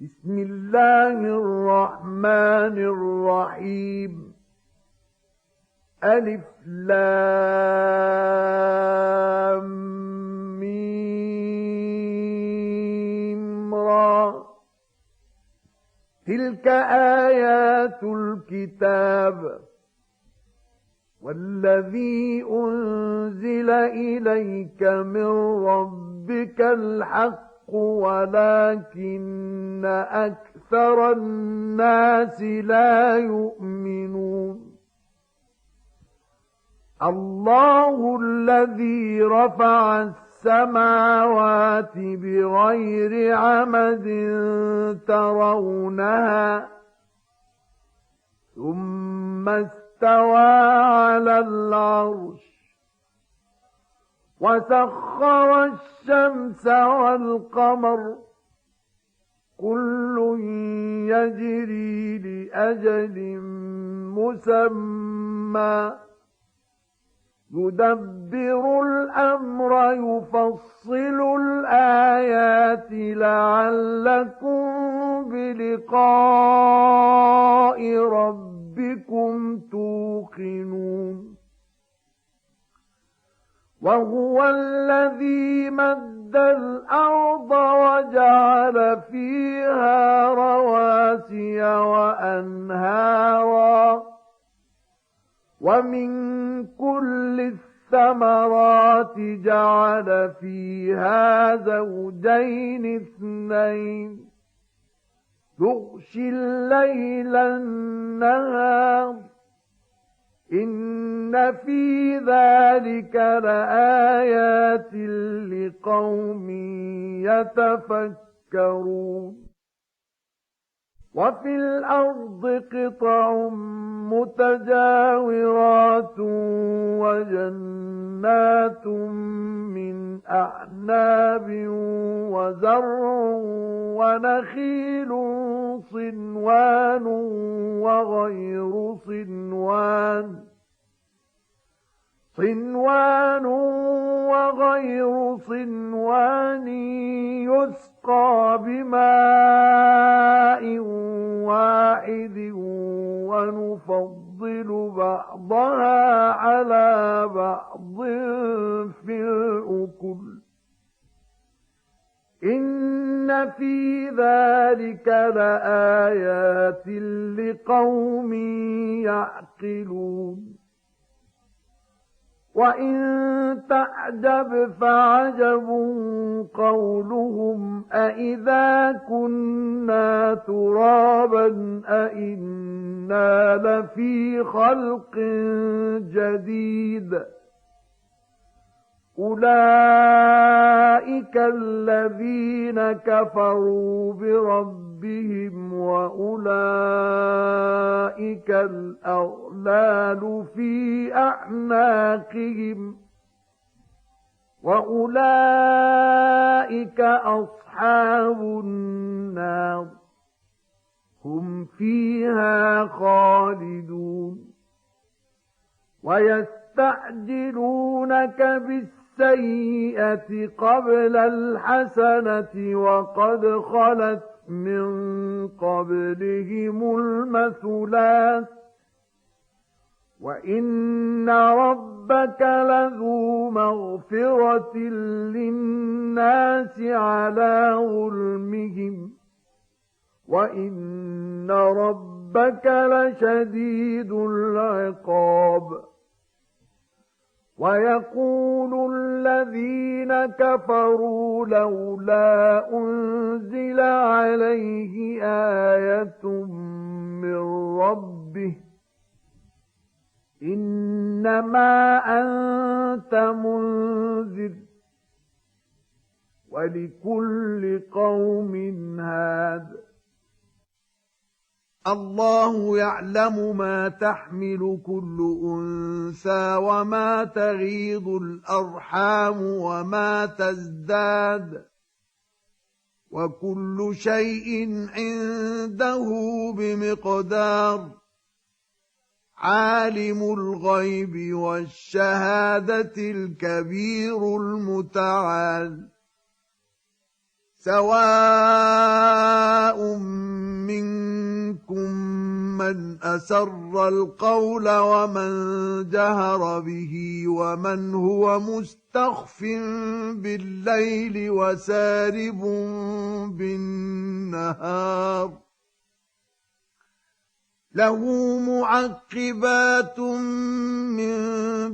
بسم الله الرحمن الرحيم. ألف لام ميم را. تلك آيات الكتاب والذي أنزل إليك من ربك الحق ولكن أكثر الناس لا يؤمنون. الله الذي رفع السماوات بغير عمد ترونها ثم استوى على العرش وسخر الشمس والقمر كل يجري لأجل مسمى يدبر الأمر يفصل الآيات لعلكم بلقاء ربكم توقنون. وهو الذي مد الأرض وجعل فيها رواسي وأنهارا ومن كل الثمرات جعل فيها زوجين اثنين يغشي الليل النهار إن في ذلك لآيات لقوم يتفكرون. وفي الأرض قطع متجاورات وجنات من أعناب وزرع ونخيل صنوان وغير صنوان يسقى بماء واحد ونفضل بعضها على بعض في الأكل إن في ذلك لآيات لقوم يعقلون. وإن تعجب فعجب قولهم أإذا كنا ترابا أإنا لفي خلق جديد أولئك الذين كفروا بربهم وأولئك الأغلال في أعناقهم وأولئك أصحاب النار هم فيها خالدون. ويستعجلونك بالسيئة قبل الحسنة وقد خلت من قبلهم المثلات وإن ربك لذو مغفرة للناس على ظلمهم وإن ربك لشديد العقاب. ويقول الذين كفروا لولا أنزل عليه آية من ربه إنما أنت منذر ولكل قوم هاد. الله يعلم ما تحمل كل أنثى وما تغيض الأرحام وما تزداد وكل شيء عنده بمقدار. عالم الغيب والشهادة الكبير المتعال. سواء من أسر القول ومن جهر به ومن هو مستخف بالليل وسارب بالنهار له معقبات من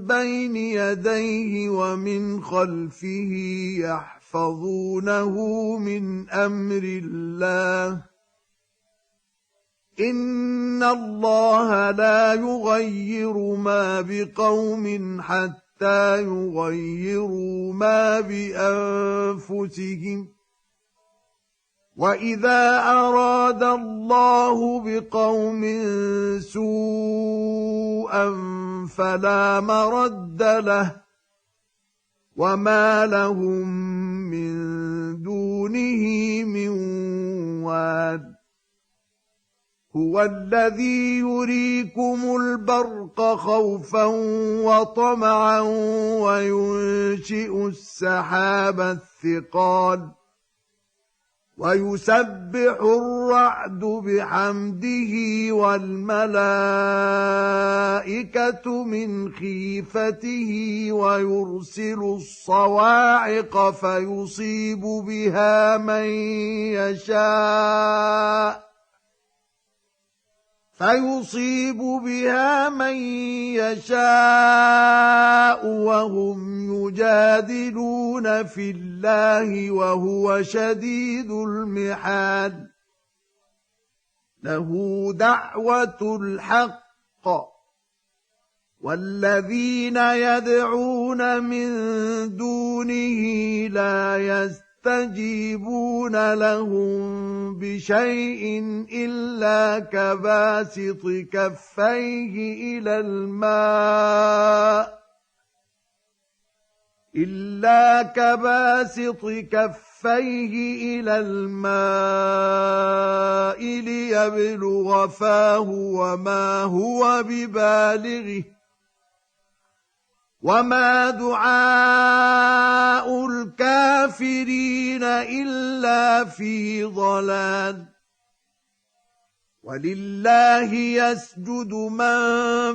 بين يديه ومن خلفه يحفظونه من أمر الله إن الله لا يغير ما بقوم حتى يغيروا ما بأنفسهم وإذا أراد الله بقوم سوءا فلا مرد له وما لهم من دونه من واد هو الذي يريكم البرق خوفا وطمعا وينشئ السحاب الثقال ويسبح الرعد بحمده والملائكة من خيفته ويرسل الصواعق فيصيب بها من يشاء وهم يجادلون في الله وهو شديد المحال له دعوة الحق والذين يدعون من دونه لا يستجيبون لهم بشيء إلا كباسط كفيه إلى الماء ليبلغ فاه وما هو ببالغه وما دعاء الكافرين إلا في ضلال ولله يسجد من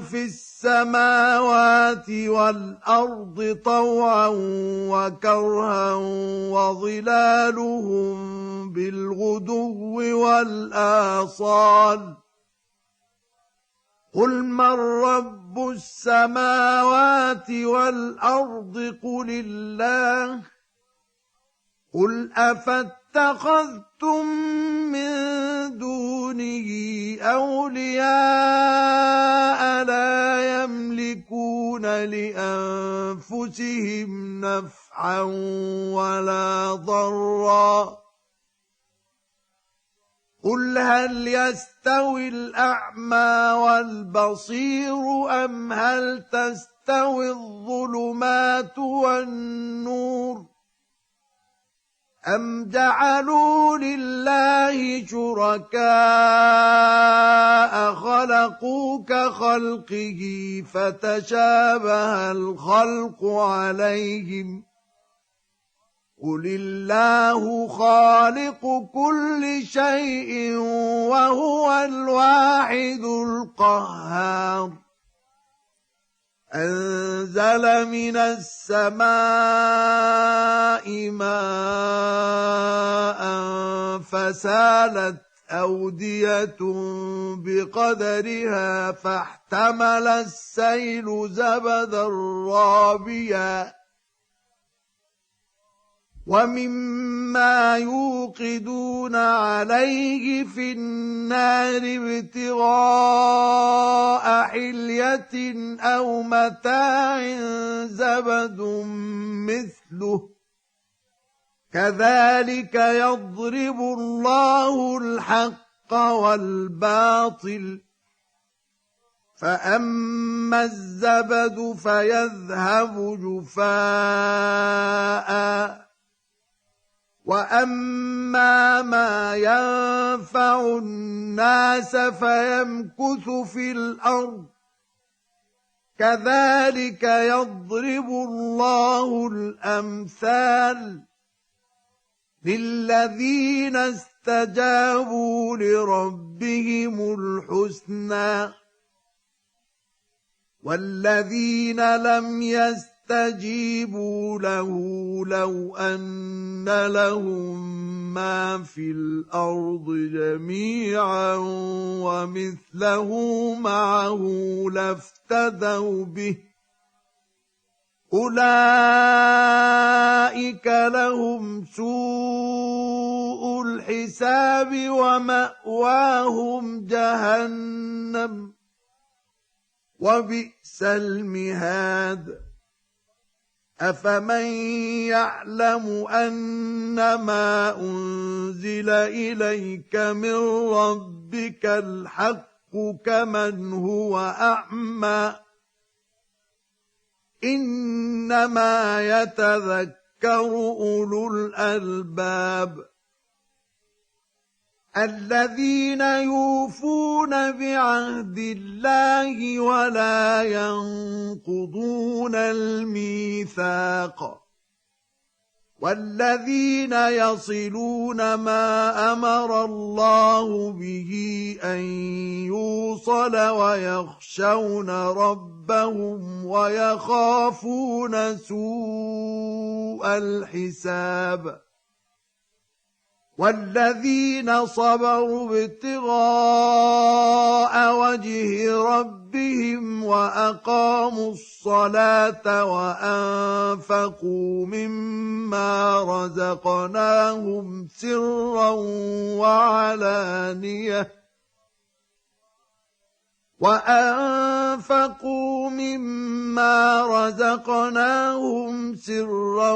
في السماوات والأرض طوعا وكرها وظلالهم بالغدو والآصال قل من رب السماوات والأرض قل الله قل أفاتخذتم من دونه أولياء لا يملكون لأنفسهم نفعا ولا ضرا قل هل يستوي الأعمى والبصير أم هل تستوي الظلمات والنور أم جعلوا لله شركاء خلقوا كخلقه فتشابه الخلق عليهم قل الله خالق كل شيء وهو الواحد القهار أنزل من السماء ماء فسالت أودية بقدرها فاحتمل السيل زبدا رابيا ومما يوقدون عليه في النار ابتغاء حلية أو متاع زبد مثله كذلك يضرب الله الحق والباطل فأما الزبد فيذهب جفاء وأما ما ينفع الناس فيمكث في الأرض كذلك يضرب الله الأمثال للذين اسْتَجَابُوا لِرَبِّهِمُ الْحُسْنَىٰ وَالَّذِينَ لَمْ يَسْتَجِيبُوا لَهُ لَوْ أَنَّ لَهُم مَّا فِي الْأَرْضِ جَمِيعًا وَمِثْلَهُ مَعَهُ لَافْتَدَوْا بِهِ أُولَٰئِكَ لَهُمْ سُوءُ الْحِسَابِ وَمَأْوَاهُمْ جَهَنَّمُ وَبِئْسَ الْمِهَادُ أَفَمَن يَعْلَمُ أَنَّمَا أُنزِلَ إِلَيْكَ مِن رَّبِّكَ الْحَقُّ كَمَنْ هُوَ أَعْمَىٰ إِنَّمَا يَتَذَكَّرُ أُولُو الْأَلْبَابِ الَّذِينَ يُوفُونَ بِعَهْدِ اللَّهِ وَلَا يَنقُضُونَ الْمِيثَاقَ وَالَّذِينَ يَصِلُونَ مَا أَمَرَ اللَّهُ بِهِ أَن يُوصَلَ وَيَخْشَوْنَ رَبَّهُمْ وَيَخَافُونَ سُوءَ الْحِسَابِ وَالَّذِينَ صَبَرُوا ابْتِغَاءَ وَجْهِ رَبِّهِمْ وَأَقَامُوا الصَّلَاةَ وَأَنفَقُوا مِمَّا رَزَقْنَاهُمْ سِرًّا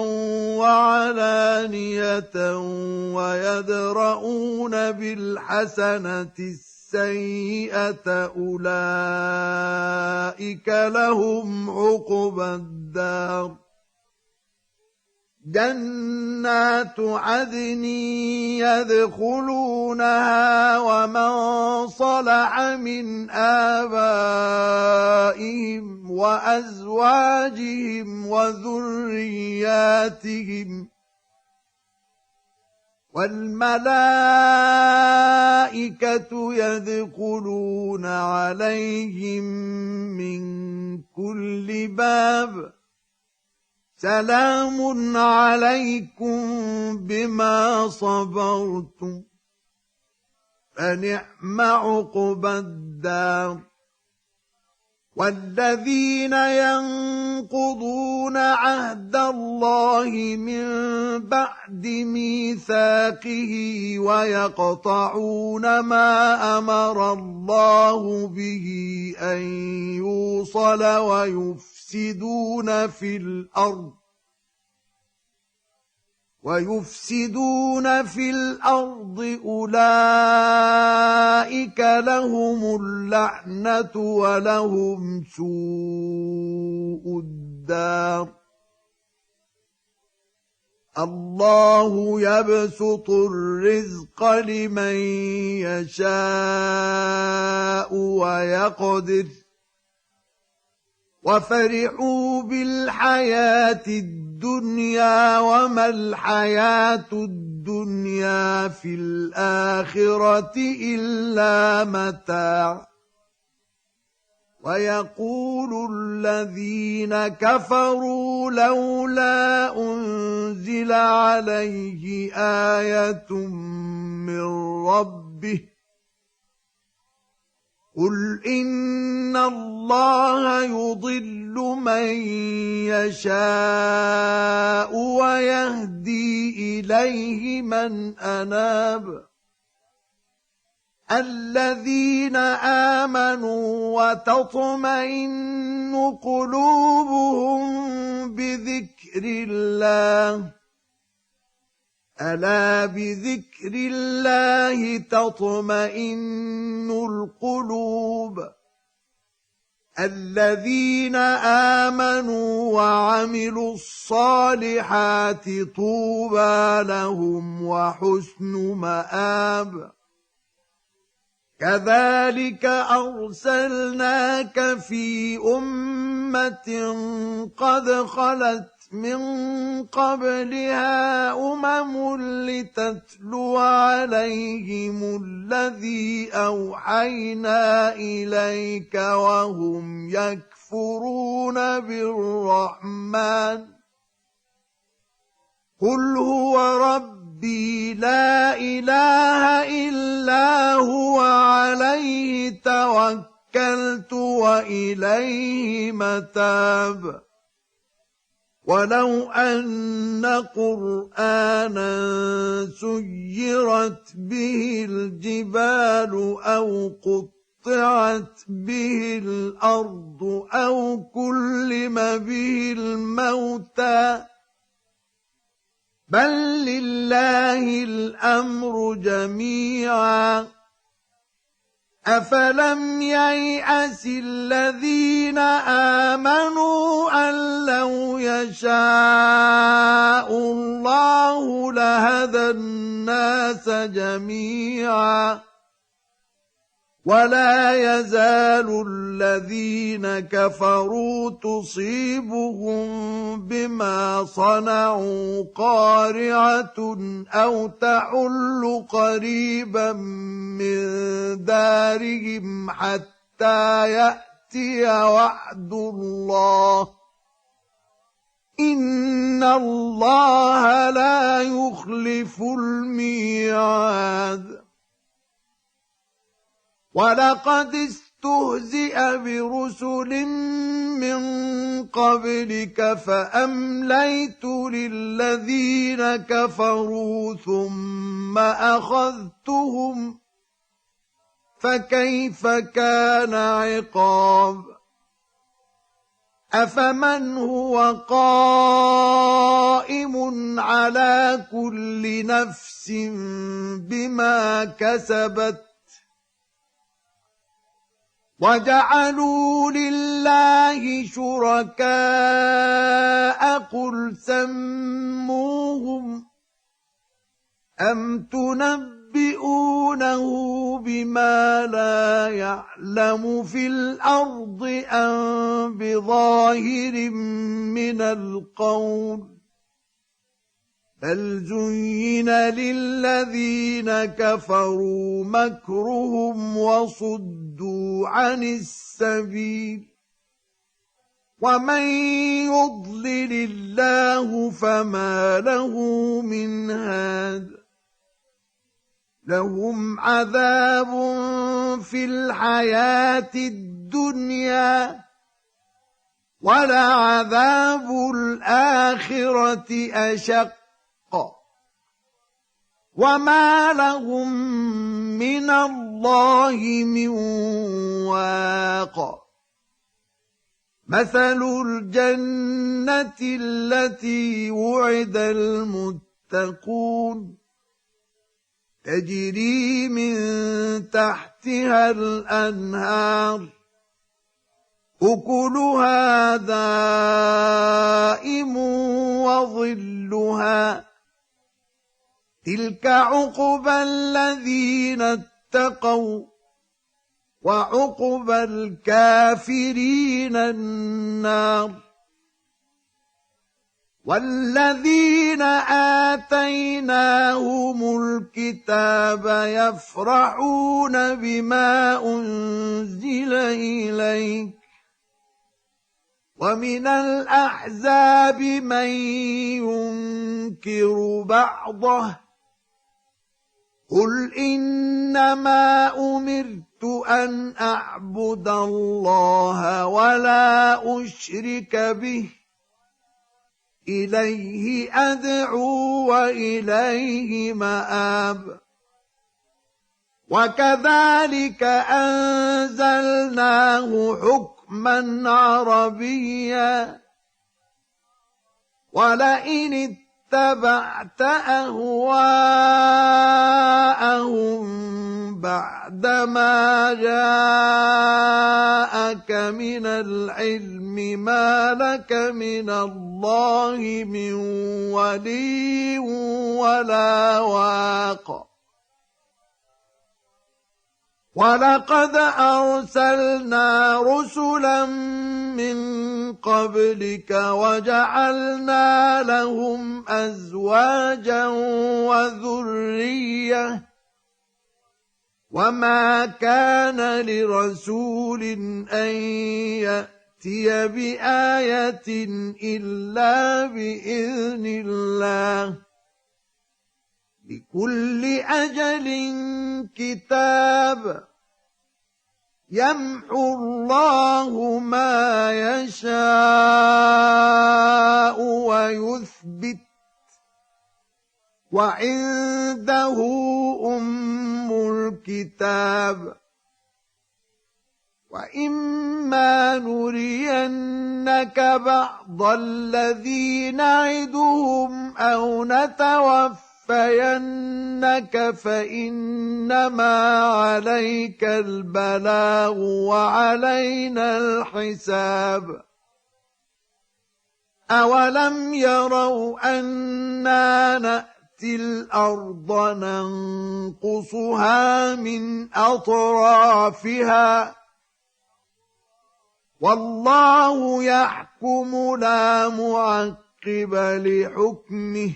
وَعَلَانِيَةً وَيَدْرَءُونَ بِالْحَسَنَةِ السَّيِّئَةَ أُولَٰئِكَ لَهُمْ عُقْبَى الدَّارِ جَنَّاتُ عَدْنٍ يَدْخُلُونَهَا وَمَن صَلَحَ مِنْ آبَائِهِمْ وَأَزْوَاجِهِمْ وَذُرِّيَّاتِهِمْ وَالْمَلَائِكَةُ يَدْخُلُونَ عَلَيْهِم مِّن كُلِّ بَابٍ سَلَامٌ عَلَيْكُم بِمَا صَبَرْتُمْ فَنِعْمَ عُقْبَى الدَّارِ وَالَّذِينَ يَنقُضُونَ عَهْدَ اللَّهِ مِن بَعْدِ مِيثَاقِهِ وَيَقْطَعُونَ مَا أَمَرَ اللَّهُ بِهِ أَن يُوصَلَ وَيُفْسِدُونَ فِي الْأَرْضِ أُولَئِكَ لَهُمُ اللَّعْنَةُ وَلَهُمْ سُوءُ الدَّارِ اللَّهُ يَبْسُطُ الرِّزْقَ لِمَن يَشَاءُ وَيَقْدِرُ وَفَرِحُوا بِالْحَيَاةِ الدُّنْيَا وَمَا الْحَيَاةُ الدُّنْيَا فِي الْآخِرَةِ إِلَّا مَتَاعٌ وَيَقُولُ الَّذِينَ كَفَرُوا لَوْلَا أُنزِلَ عَلَيْهِ آيَةٌ مِّن رَّبِّهِ قُلْ إِنَّ اللَّهَ يُضِلُّ مَن يَشَاءُ وَيَهْدِي إِلَيْهِ مَنْ أَنَابَ الَّذِينَ آمَنُوا وَتَطْمَئِنُّ قُلُوبُهُم بِذِكْرِ اللَّهِ أَلَا بِذِكْرِ اللَّهِ تَطْمَئِنُّ الْقُلُوبُ الَّذِينَ آمَنُوا وَعَمِلُوا الصَّالِحَاتِ طُوبَى لَهُمْ وَحُسْنُ مَآبٍ كَذَلِكَ أَرْسَلْنَاكَ فِي أُمَّةٍ قَدْ خَلَتْ من قبلها لتتلو عليهم الذي أوحينا إليك وهم يكفرون بالرحمن قل هو ربي لا إله إلا هو عليه توكلت وإليه متاب ولو أن قرآنا سيرت به الجبال أو قطعت به الأرض أو كلم به الموتى بل لله الأمر جميعا أفلم ييأس الذين آمنوا أن لو يشاء الله لهدى الناس جميعا ولا يزال الذين كفروا تصيبهم بما صنعوا قارعة أو تحل قريبا من دارهم حتى يأتي وعد الله إن الله لا يخلف الميعاد ولقد استهزئ برسل من قبلك فأمليت للذين كفروا ثم أخذتهم فكيف كان عقاب أفمن هو قائم على كل نفس بما كسبت وجعلوا لله شركاء قل سموهم أم تنبئونه بما لا يعلم في الأرض أم بظاهر من القول بل زين للذين كفروا مكرهم وصدوا عن السبيل ومن يضلل الله فما له من هاد لهم عذاب في الحياة الدنيا ولعذاب الآخرة أشق وما لهم من الله من واق مثل الجنة التي وعد المتقون تجري من تحتها الأنهار أكلها دائم وظلها تلك عقبى الذين اتقوا وعقبى الكافرين النار والذين آتيناهم الكتاب يفرحون بما أنزل إليك ومن الأحزاب من ينكر بعضه قل إنما أمرت أن أعبد الله ولا أشرك به إليه أدعو وإليه مآب وكذلك أنزلناه حكما عربيا ولئن اتبعت أهواءهم بعدما جاءك من العلم ما لك من الله من ولي ولا واق ولقد أرسلنا رسلا من قبلك وجعلنا لهم أزواجا وذرية وما كان لرسول أن يأتي بآية إلا بإذن الله لكل أجل كتاب يمحو الله ما يشاء ويثبت وعنده أم الكتاب وإما نرينك بعض الذي نعدهم أو نتوفينك فإنما عليك البلاغ وعلينا الحساب أولم يروا أنا نأتي الأرض ننقصها من أطرافها والله يحكم لا معقب لحكمه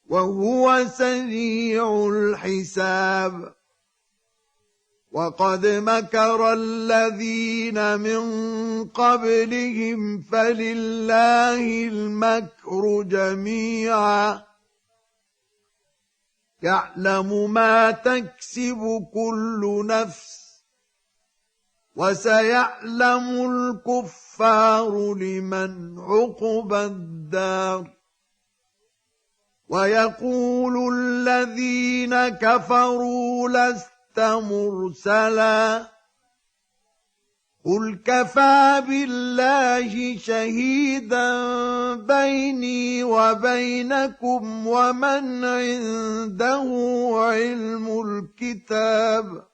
وهو سريع الحساب وقد مكر الذين من قبلهم فلله المكر جميعا يعلم ما تكسب كل نفس وسيعلم الكفار لمن عقبى الدار ويقول الذين كفروا لست مرسلا قل كفى بالله شهيدا بيني وبينكم ومن عنده علم الكتاب